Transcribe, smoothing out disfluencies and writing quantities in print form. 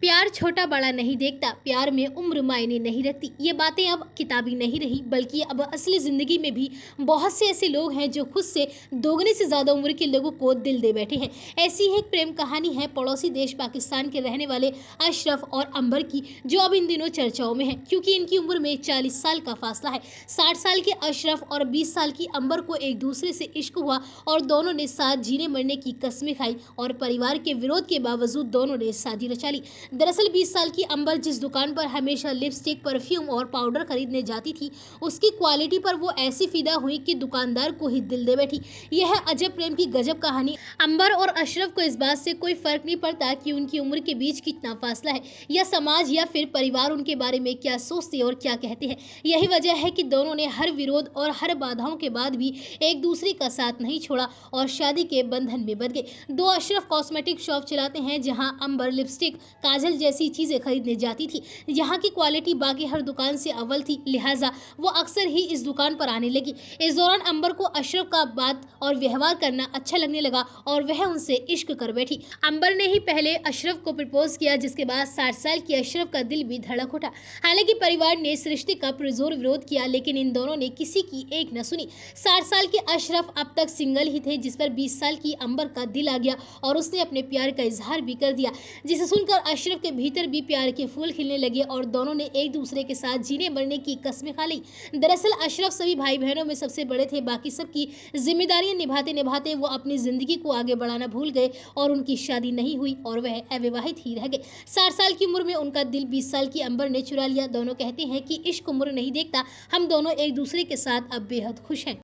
प्यार छोटा बड़ा नहीं देखता, प्यार में उम्र मायने नहीं रखती। ये बातें अब किताबी नहीं रही, बल्कि अब असली ज़िंदगी में भी बहुत से ऐसे लोग हैं जो खुद से दोगुने से ज़्यादा उम्र के लोगों को दिल दे बैठे हैं। ऐसी ही एक प्रेम कहानी है पड़ोसी देश पाकिस्तान के रहने वाले अशरफ और अंबर की, जो अब इन दिनों चर्चाओं में है, क्योंकि इनकी उम्र में 40 साल का फासला है। 60 साल के अशरफ और 20 साल की अंबर को एक दूसरे से इश्क हुआ और दोनों ने साथ जीने मरने की कस्में खाई और परिवार के विरोध के बावजूद दोनों ने शादी रचा ली। दरअसल 20 साल की अंबर जिस दुकान पर हमेशा लिपस्टिक, परफ्यूम और पाउडर खरीदने जाती थी, उसकी क्वालिटी पर वो ऐसी फिदा हुई कि दुकानदार को ही दिल दे बैठी। यह है अजब प्रेम की गजब कहानी। अंबर और अशरफ को इस बात से कोई फर्क नहीं पड़ता कि उनकी उम्र के बीच कितना फासला है, या समाज या फिर परिवार उनके बारे में क्या सोचते और क्या कहते हैं। यही वजह है कि दोनों ने हर विरोध और हर बाधाओं के बाद भी एक दूसरे का साथ नहीं छोड़ा और शादी के बंधन में बंध गए। दो अशरफ कॉस्मेटिक शॉप चलाते हैं, जहां अंबर लिपस्टिक, काजल जैसी चीजें खरीदने जाती थी। यहाँ की क्वालिटी बाकी हर दुकान से अव्वल थी, लिहाजा वो अक्सर ही इस दुकान पर आने लगी। इस दौरान अंबर को अशरफ का बात और व्यवहार करना अच्छा लगने लगा और वह उनसे इश्क कर बैठी। अंबर ने ही पहले अशरफ को प्रपोज किया, जिसके बाद 60 साल की अशरफ का दिल भी धड़क उठा। हालांकि परिवार ने इस रिश्ते का पुरजोर विरोध किया, लेकिन इन दोनों ने किसी की एक न सुनी। 60 साल के अशरफ अब तक सिंगल ही थे, जिस पर 20 साल की अंबर का दिल आ गया और उसने अपने प्यार का इजहार भी कर दिया, जिसे सुनकर अशरफ के भीतर भी प्यार के फूल खिलने लगे और दोनों ने एक दूसरे के साथ जीने मरने की कस्में खा ली। दरअसल अशरफ सभी भाई बहनों में सबसे बड़े थे, बाकी सबकी जिम्मेदारियां निभाते निभाते वो अपनी जिंदगी को आगे बढ़ाना भूल गए और उनकी शादी नहीं हुई और वह अविवाहित ही रह गए। 60 साल की उम्र में उनका दिल 20 साल की अंबर ने चुरा लिया। दोनों कहते हैं कि इश्क उम्र नहीं देखता, हम दोनों एक दूसरे के साथ अब बेहद खुश हैं।